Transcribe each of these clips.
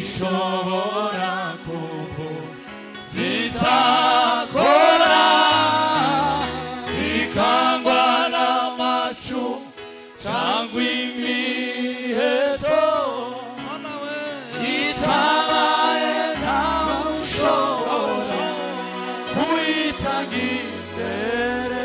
Nagishobora kuvuzitakora ikangwa n'amacu cyangwa imiheto itabaye ntawe ushobora kuyitanga imbere.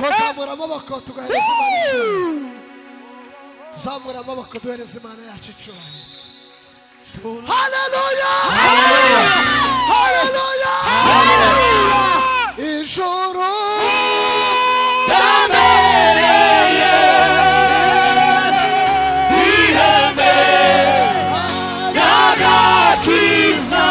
Tuzamura amaboko tugahereza Imana icyubahiro. Tuzamura amaboko duhereza Imana yacu icyubahiro. Haleluya! Haleluya! Haleluya! Ijuru Damereye ihembe y'agakiza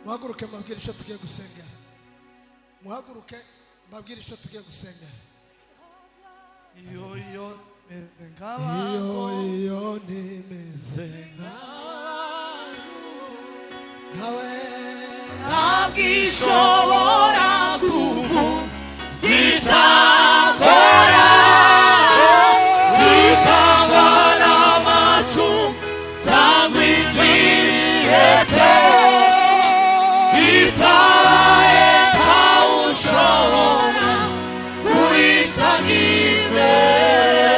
muhaguruke mabwire icyo tugiye gusengera. Muhaguruke mbabwire icyo tugiye gusenga. iyo iyo nimeze nkawe ntabwo ishobora kuzitakora ikangana amacu cyangwa injiriyete itabaye ntawe ushobora guhitana imbere.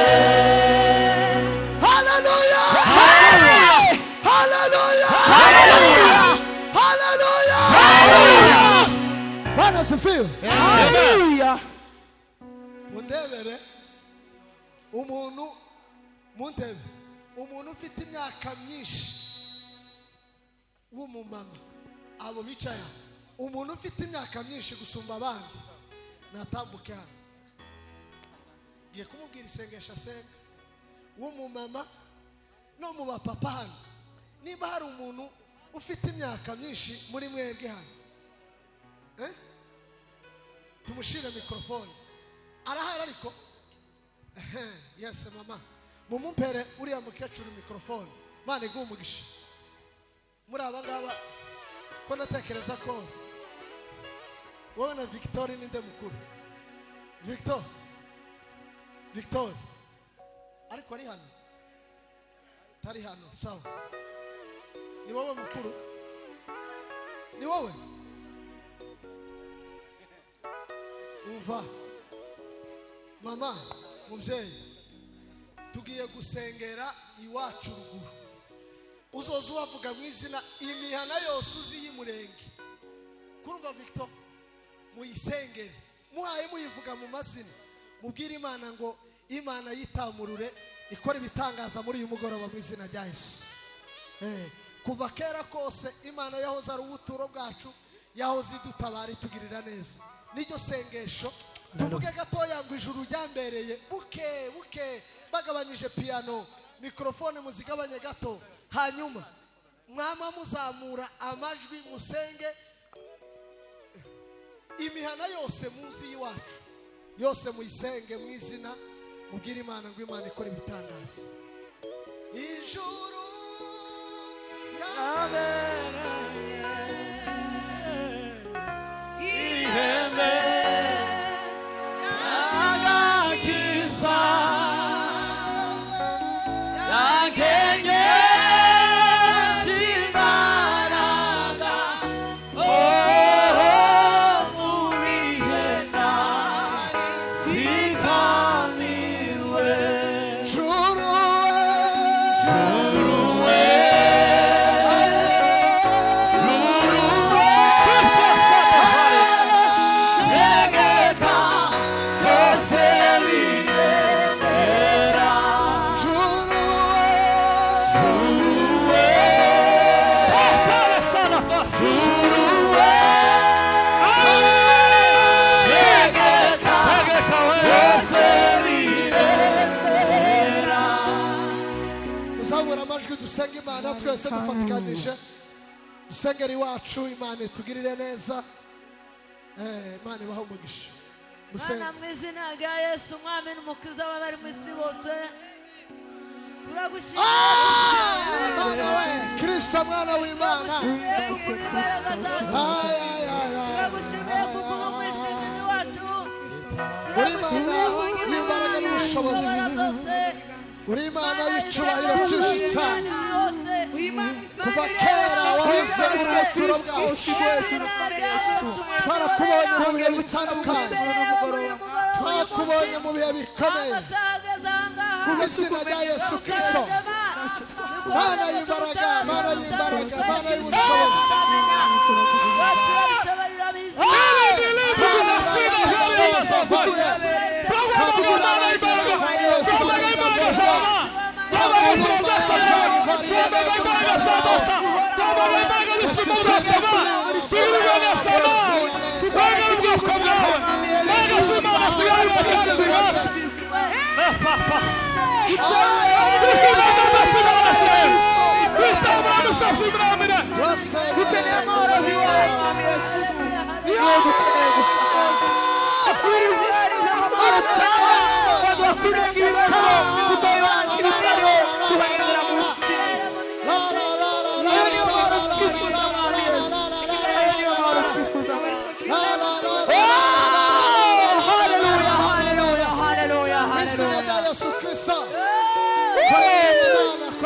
haleluya haleluya haleluya Bwana asifiwe. Haleluya. Mundebere umuntu muntebe umuntu ufite imyaka myinshi w'umumama abo bicaye umuntu ufite imyaka myinshi gusumba abandi natambuke hano ngiye kumubwira isengesho asenga w'umumama no mu bapapa hano niba hari umuntu ufite imyaka myinshi muri mwebwe hano tumushire mikrofone arahari ariko yes mama mumumpere uriya mukecuru mikrofone Mana iguhe umugisha muri aba ngaba ko natekereza ko wowe na Victor ninde mukuru Victor ariko ari hano tari hano sawa ni wowe mukuru ni wowe umva mama mubyeyi tugiye gusengera iwacu ruguru uzoza uwavuga mu izina imihana yose uzi y'umurenge kurumva Victor muyisengere muhaye muyivuga mu mazina mubwire Imana ngo Imana yitamurure ikora ibitangaza muri uyu mugoroba mu izina rya Yesu. Kuva kera kose Imana yahoze ari ubuturo bwacu yahoze idutabara itugirira neza n'iryo sengesho tuvuge gatoya ngo ijuru ryambereye buke bagabanyije piano mikrofone muzigabanye gato hanyuma mwama muzamura amajwi musenge imihana yose muzi iwacu yose muyisenge mu izina mubwire Imana ngo Imana ikora ibitangaza ijuru iheme agakiza yagenye simbaraga mubihena sikamiwe dusenge Imana twese dufatikanije dusengera iwacu Imana itugirire neza Imana ibahe umugisha Mana mu izina rya Yesu umwami n'umukiza w'abari mu isi bose turagushimira Mana we Kristo mwana w'Imana turagushimira kuko umwishimizi wacu uri Imana y'imbaraga n'ubushobozi uri Imana y'icyubahiro cyinshi cyane kuva kera wahoze uri ubuturo bwacu twarakubonye mu bihe bitandukanye twakubonye mu bihe bikomeye mu izina rya Yesu Kristo Mana y'imbaraga Mana y'ubushobozi Mana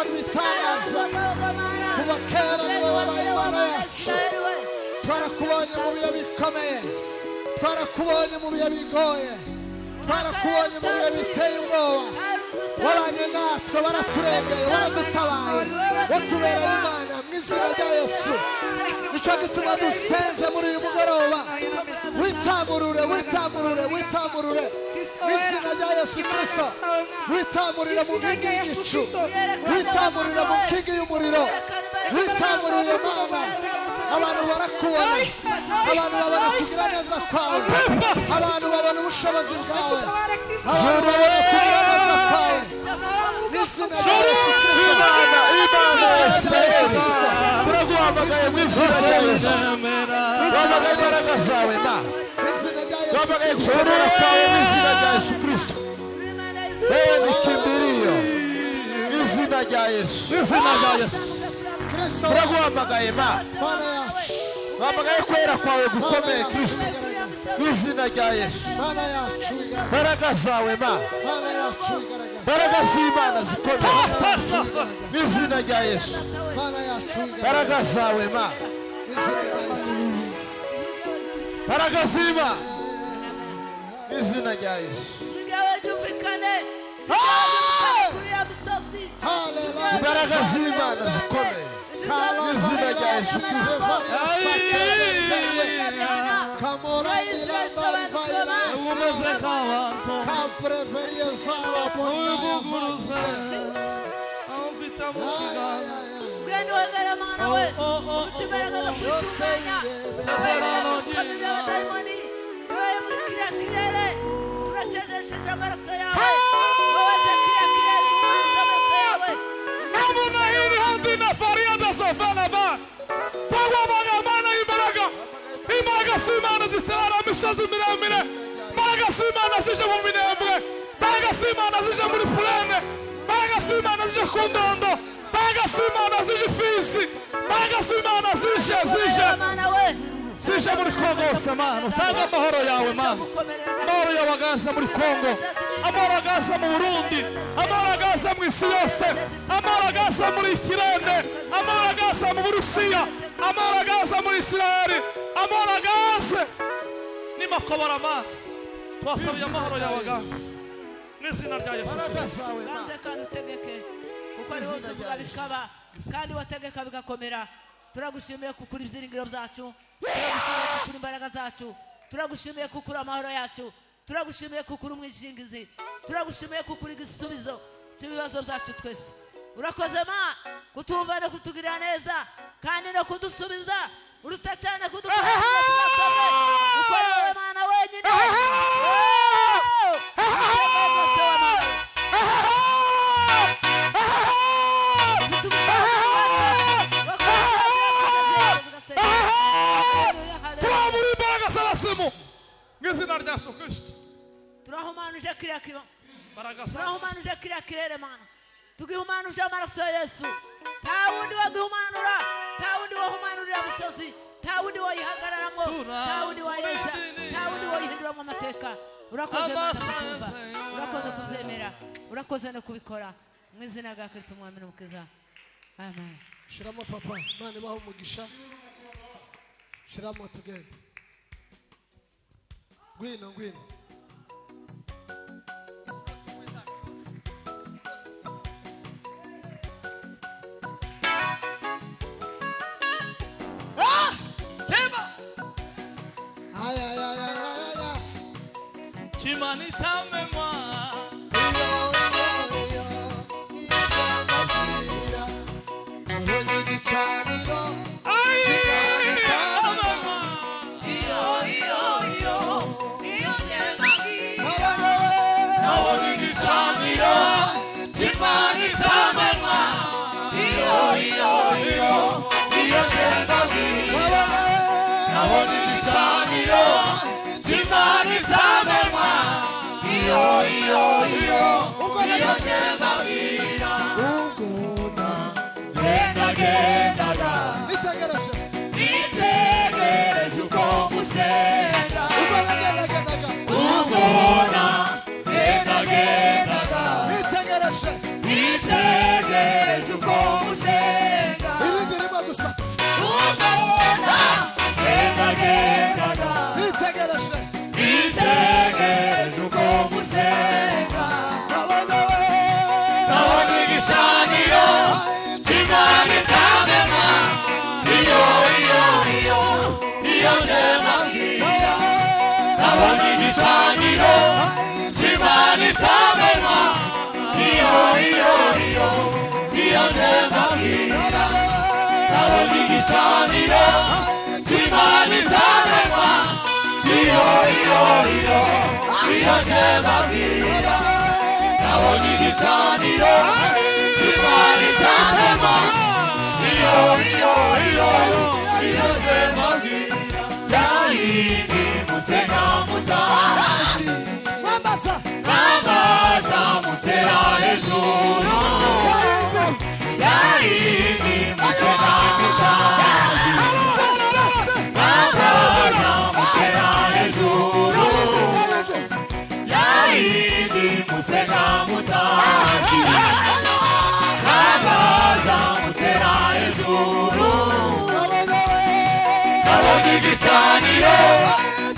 ibitangaza kuva kera niwe wabaye Imana yacu twarakubonye mu bihe bikomeye twarakubonye mu bihe bigoye twarakubonye mu bihe biteye ubwoba wabanye natwe waraturengeye waradutabaye watubereye Imana mu izina rya Yesu nicyo gituma dusenze muri uyu mugoroba witamurure witamurure witamurure mu izina rya Yesu Kristo witamurire mu nkingi y'igicu witamurire mu nkingi y'umuriro witamurire Mana abantu barakubona abantu babona kugira neza kwawe abantu babona ubushobozi bwawe abantu babona kugira neza kwawe n'izina rya Yesu Kristo turaguhamagaye mu izina rya Yesu duhamagaye imbaraga zawe Mana duhamagaye kubonera kwawe mu izina rya Yesu Kristo wewe ni kimbilio mu izina rya Yesu turaguhamagaye Mana duhamagaye kwera kwawe gukomeye Kristo mu izina rya Yesu imbaraga zawe Mana imbaraga z'Imana zikomeye mu izina rya Yesu imbaraga zawe Mana imbaraga z'Imana mu izina rya Yesu imbaraga z'Imana zikomeye mu izina rya Yesu Kristo imbaraga z'Imana zitara imisozi miremire imbaraga z'Imana zije mu minembwe imbaraga z'Imana zije muri purene imbaraga z'Imana zije ku ndondo imbaraga z'Imana zije Fizi imbaraga z'Imana zije muri Kongo hose Mana utanga amahoro yawe Mana amahoro yawe agaza muri Kongo amahoro agaza mu Burundi amahoro agaza mu isi yose amahoro agaza muri Kirene amahoro agaza mu Burusiya amahoro agaza muri Isirayeli amahoro agaze ni makobora Mana twasabye amahoro yawe agaza mu izina rya Yesu Kristo kandi utegeke kuko ariho tuvuga bikaba kandi wategeka bigakomera turagushimiye kukuri ibyiringiro byacu turagushimiye kukuri imbaraga zacu turagushimiye kukuri amahoro yacu turagushimiye kukuri umwishingizi turagushimiye kukuri igisubizo cy'ibibazo byacu twese urakoze Mana kutumva no kutugirira neza kandi no kudusubiza uruta cyane kudukora ukora Mana wenyine turamuri imbaraga z'abasimu mu izina rya Yesu Kristo turahumanuje kiriya kiba turahumanuje kiriya kirere Mana tugihumanuje amaraso ya Yesu nta wundi wagihumanura nta wundi wahumanurira imisozi nta wundi wayihagararamo nta wundi wayeza nta wundi wayihinduramo amateka urakoze Mana urakoze kuzemera urakoze no kubikora mu izina rya Kristo umwami n'umukiza amen shiramo papa Mana ibaho umugisha shiramo tugende ngwino Chimanita memoire Nitegereje uko nitegereje Nitegereje uko musenga Nabonye igicaniro cy'Imana itamema Iyo ndema mbwira Nabonye igicaniro cy'Imana itamema Iyo ndema mbwira Nabonye igicaniro cy'Imana itamema Iyo ndema mbwira Nabonye igicaniro cy'Imana itamema Iyo ndema mbwira Yayindi musenga mutazi mwambaza Nambaza mutera hejuru Yayindi musenga mutazi Nambaza mutera hejuru Yayindi musenga mutazi Nambaza mutera hejuru Nabonye igicaniro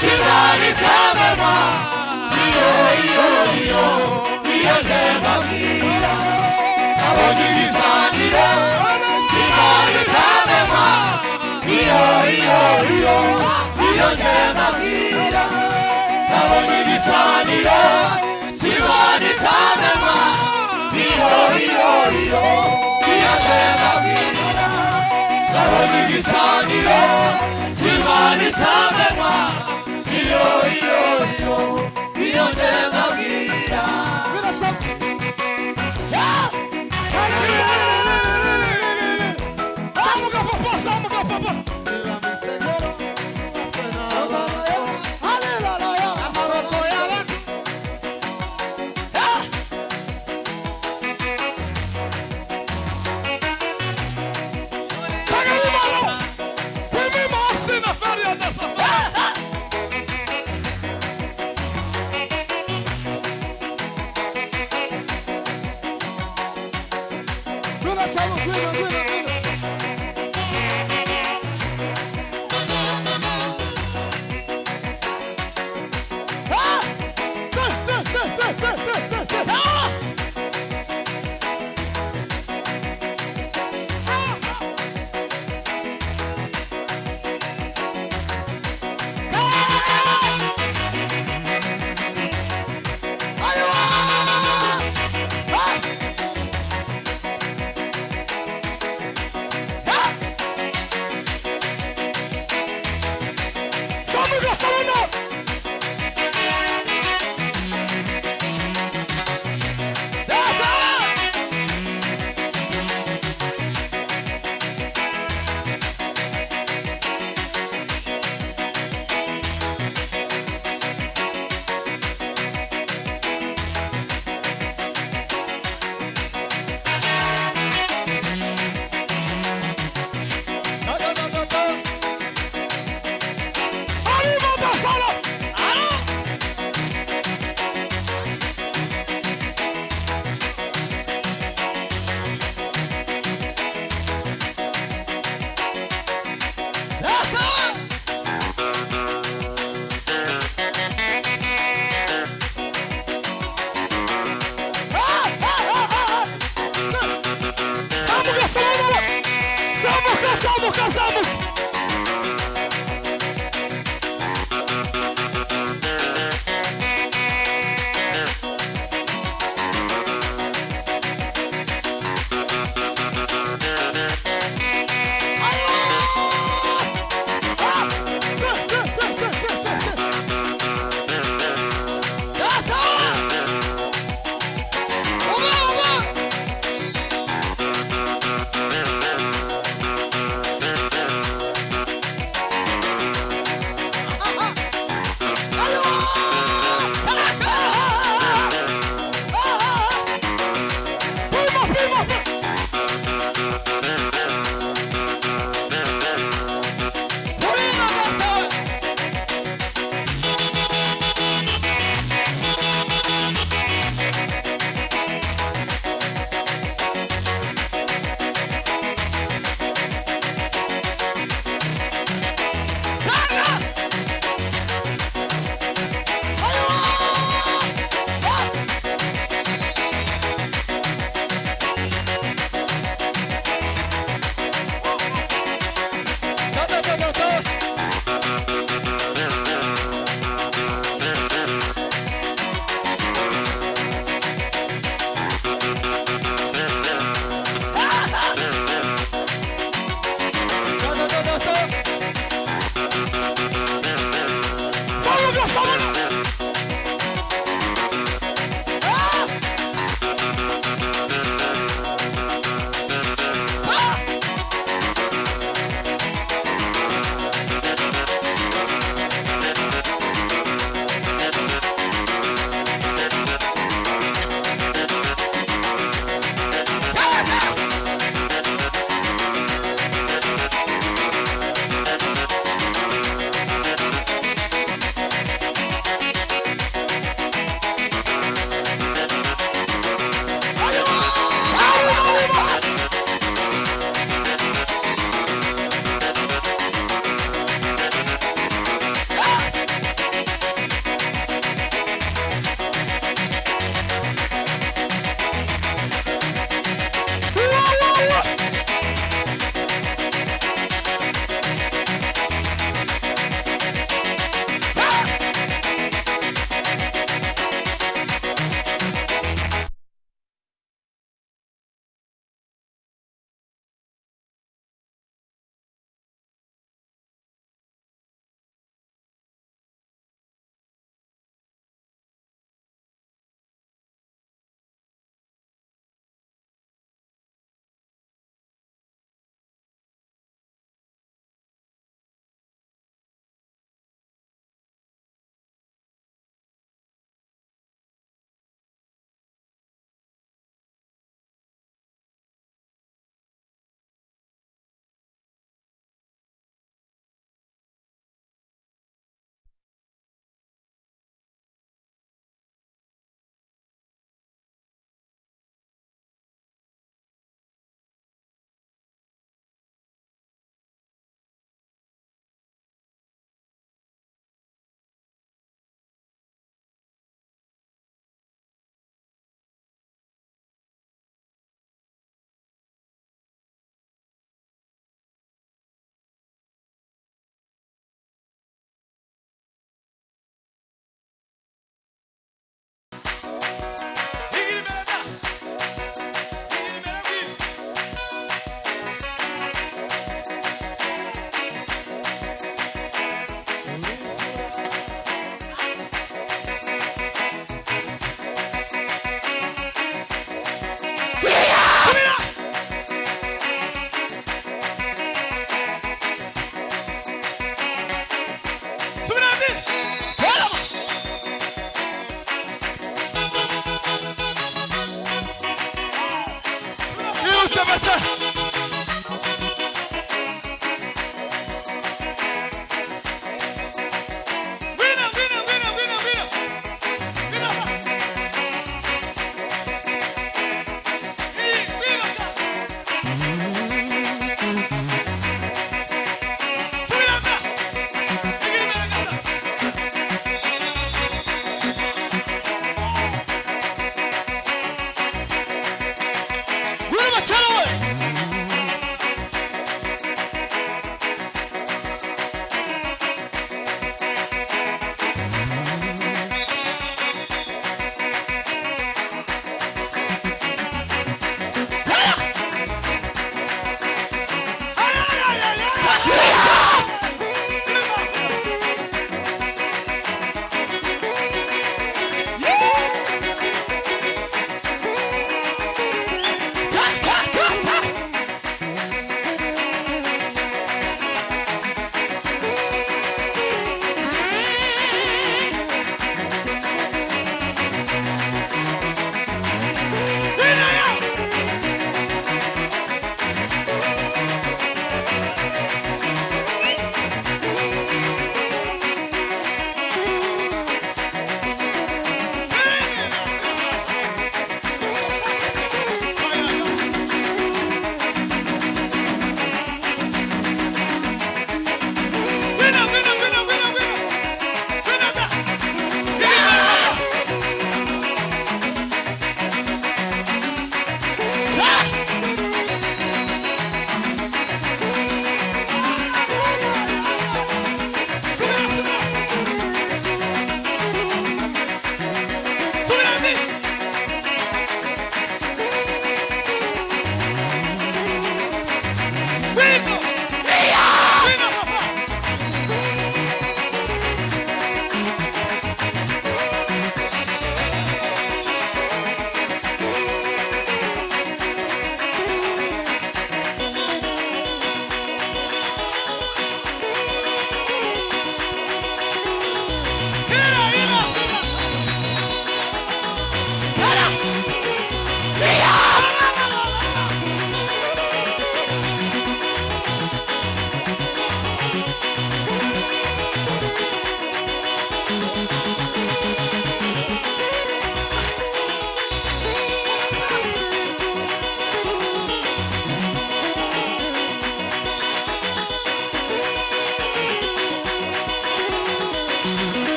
cy'Imana itamema Iyo ndema mbwira Nabonye igicaniro cy'Imana itamema Iyo ndema mbwira Nabonye igicaniro cy'Imana itamema Iyo ndema mbwira Nabonye igicaniro cy'Imana itamema Iyo ndema mbwira birasabwa Zamuka papa, zamuka papa. Pega aí, mano. Põe minha mão assim na farinha dessa festa.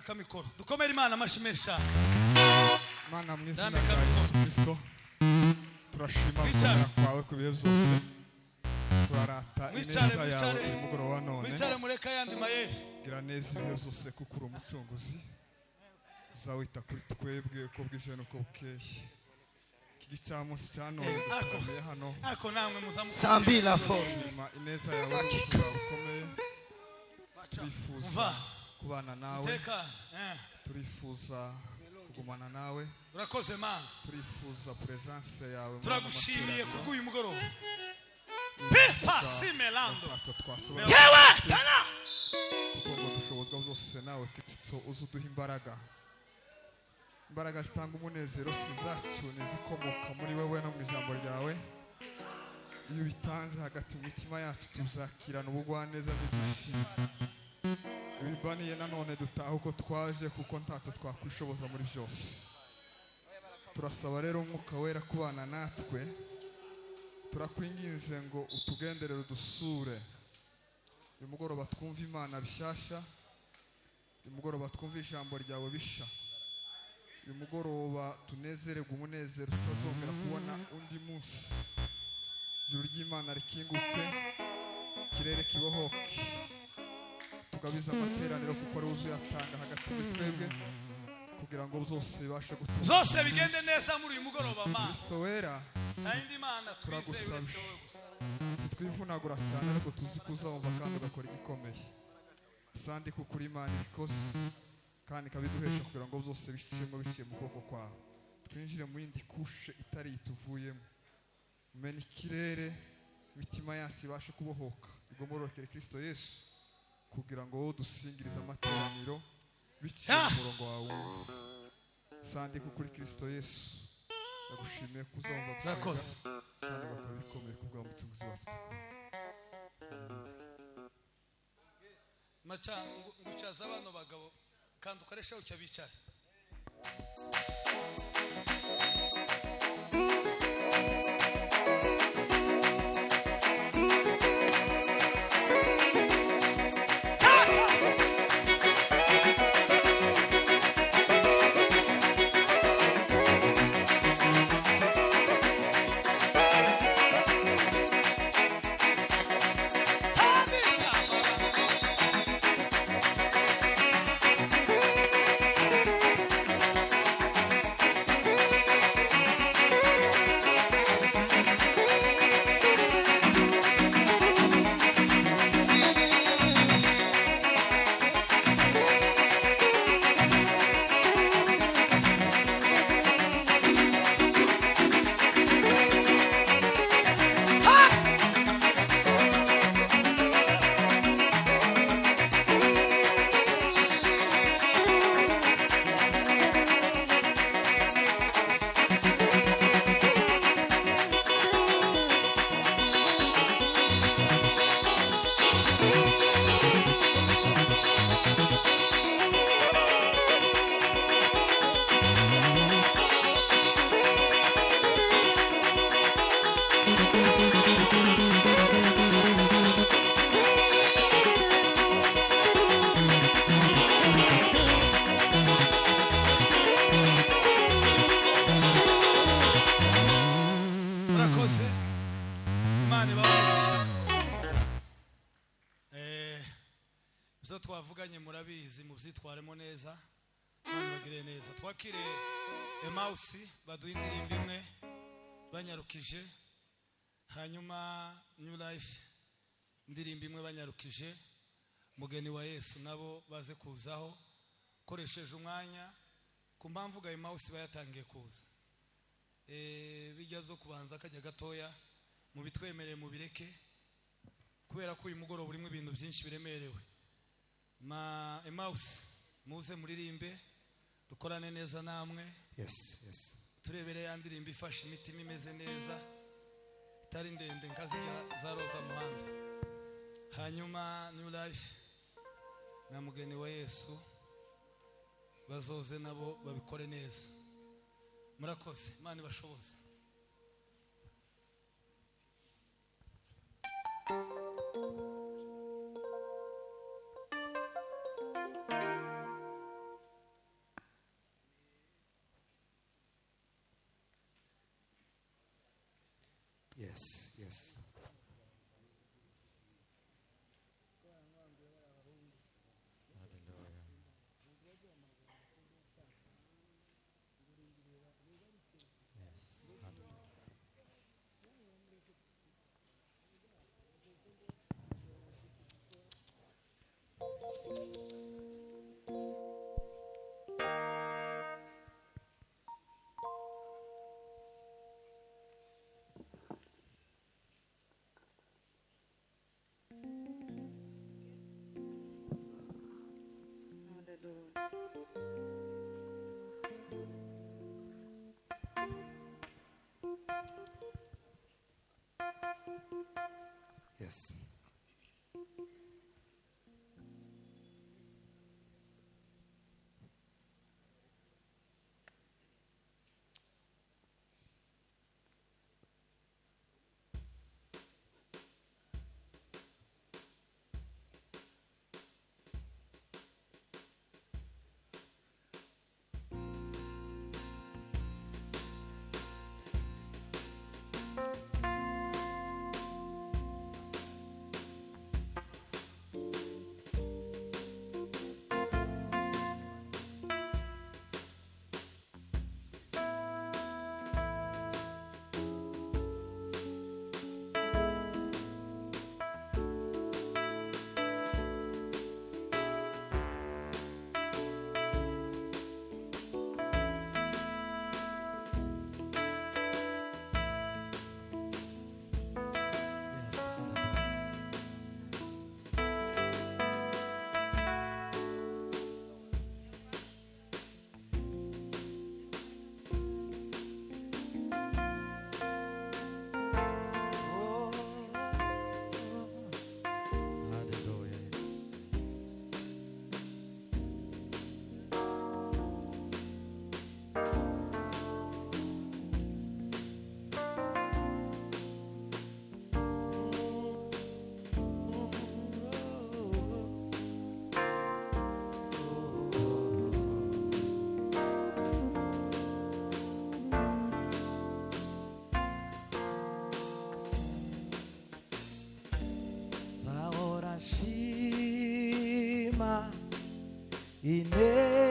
rambika mikoro dukomere Imana amashimesha Mana mu izina Rambika rya mikoro. Yesu Kristo turashima Mwicare. gukomera kwawe ku bihe byose turarata Mwicare, ineza yawe mwicare. uyu mugoroba wa none mwicare mureka yandi mayeri gira neza ibihe byose kuko uri umucunguzi uzawita kuri twebwe uko bwije n'uko bukeye iki gicamunsi cya none dutaramiye hano ako namwe muzamuka Sambila fo. turashima ineza yawe n'urukundo rwawe bukomeye turifuza Umva. kubana nawe teka turifuza kugumana nawe urakoze Mana turifuza presence yawe muri turagushimiye amateraniro. kubw'uyu mugoroba Pipa simelando ntacyo twasobanura yewe tana kuko ngo dushobozwa byose nawe Kristo uzi uduha imbaraga zitanga umunezero si zacu nizikomoka muri wowe no mu ijambo ryawe iyo bitanze hagati mu mitima yacu tuzakirana ubugwaneza n'ibyishimo ibibaniye nanone dutaha uko twaje kuko ntacyo twakwishoboza muri byose turasaba rero umwuka wera kubana natwe turakwinginze ngo utugenderere udusure uyu mugoroba twumva Imana bishyashya uyu mugoroba twumva ijambo ryawe bisha uyu mugoroba tunezererwe umunezero tutazongera kubona undi munsi ijuru ry'Imana rikinguke ikirere kibohoke tugabize amateraniro kuko ari uzuyatanga hagati muri twebwe kugira ngo byose bibashe gutuma zose bigende neza muri uyu mugoroba Mana Kristo wera nta yindi Mana twizeye uretse wowe gusa ntitwivunagura cyane ariko tuzi ko uzumva kandi ugakora igikomeye sandi kuko uri Imana ibikoze kandi ikabiduhesha kugira ngo byose biciye mu kuboko kwawe twinjire mu yindi kushe itari ituvuyemo umena ikirere imitima yacu ibashe kubohoka igomorokere Kristo Yesu kugira ngo wowe dusingirize amateraniro biciye mu murongo wawe sandi kuko uri Kristo Yesu ndagushimiye ko uzumva Urakoze. kandi ugakora ibikomeye ku bwa mucunguzi wacu maca ngucaza abano bagabo kandi ukoresha ucyo bicara murakoze Imana ibahoresha ibyo twavuganye murabizi mubyitwaremo neza Imana ibagire neza twakire Emausi baduha indirimbo imwe banyarukije hanyuma New Life indirimbo imwe banyarukije mugeni wa Yesu nabo baze kuzaho koresheje umwanya ku mpamvu ga Emausi bayatangiye kuza bijya byo kubanza akajya gatoya mu bitwemereye mu bireke kubera ko uyu mugoroba urimo ibintu byinshi biremerewe Emausi muze muririmbe dukorane neza namwe Yes. turebere ya ndirimbo ifashe imitima imeze neza itari ndende nkazijya za Roza Muhanda hanyuma New Life na mugeni wa Yesu bazoze nabo babikore neza murakoze Imana ibashoboze Yes.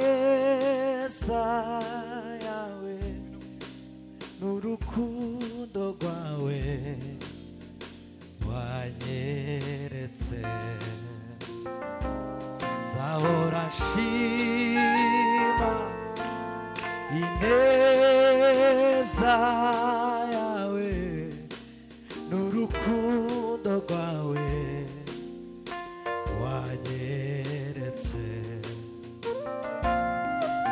ineza yawe n'urukundo rwawe wanyeretse nzahora nshima ineza yawe n'urukundo rwawe wanyeretse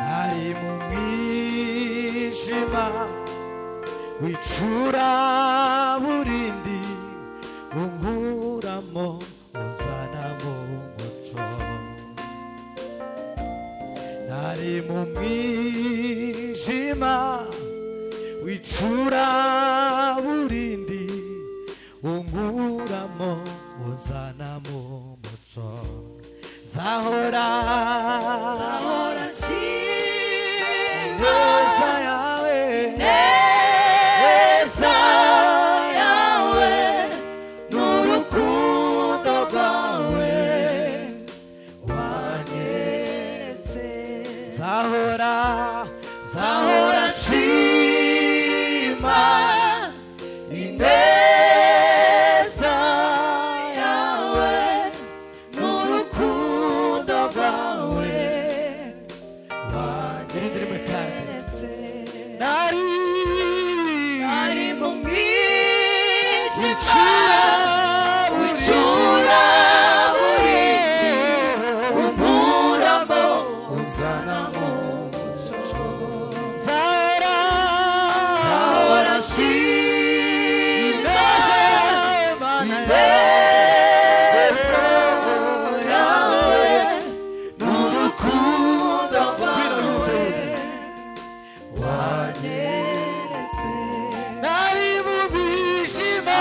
nari mu mwijima w'icuraburindi unkuramo uzanamo umuco nari mu mwijima w'icuraburindi unkuramo uzanamo umuco zahora neza yawe neza yawe n'urukundo rwawe wanyeretse zahora nshima ineza yawe n'urukundo rwawe wanyeretse nari mu mwijima w'icuraburindi unkuramo uzanamo umuco zahora nshima ineza yawe n'urukundo rwawe wanyeretse nari mu mwijima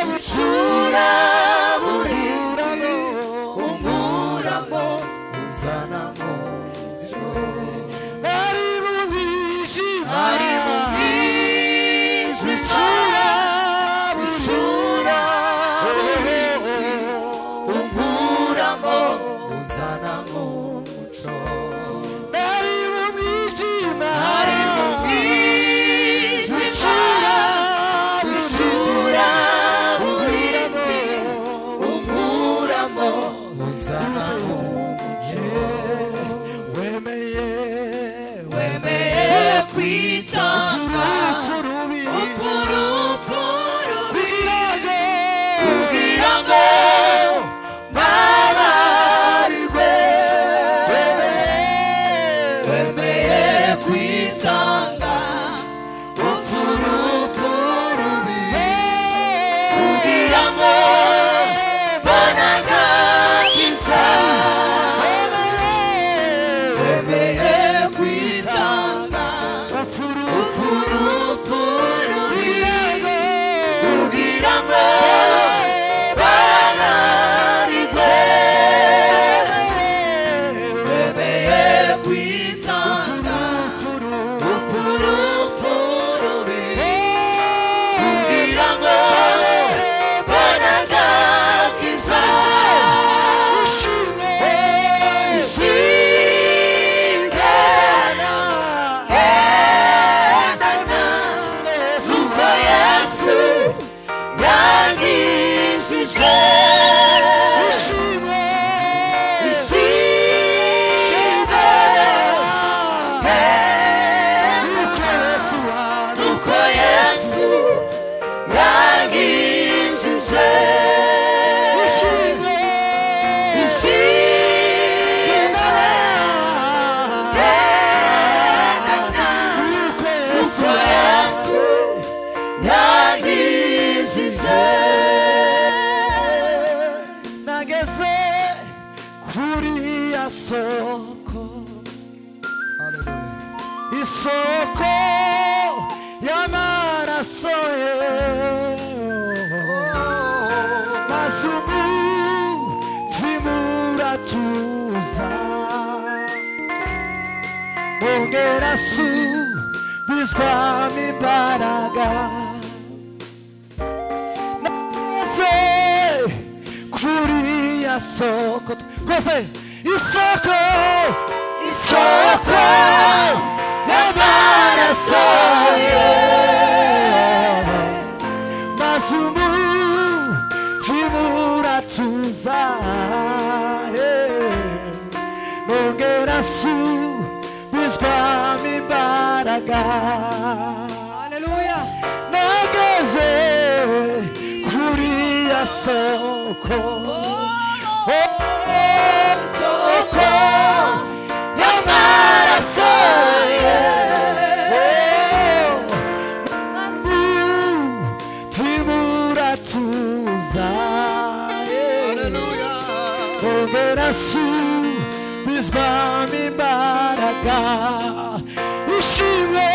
w'icuraburindi unkuramo uzanamo umuco nari mu mwijima w'icuraburindi unkuramo uzanamo umuco nari mu mwijima w'icuraburindi unkuramo uzanamo umuco wemeye kwitanga upurupuru kugira ngo mbabane nongera subizwamo imbaraga maze kuri ya soko twese isoko y'amaraso ye maze umutima uratuza nongera subizwamo imbaraga haleluya nageze kuri ya soko soko y'amaraso ye umutima uratuza nongera subizwamo imbaraga ishimwe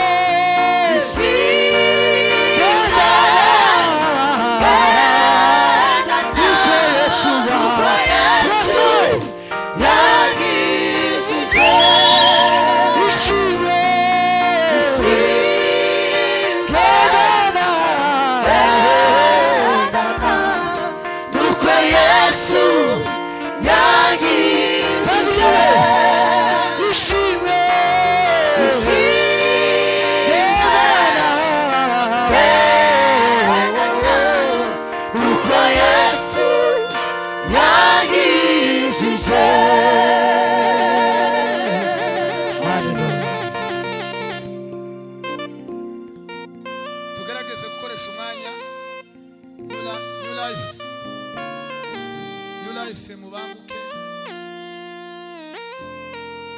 tugerageze gukoresha umwanya new life mubanguke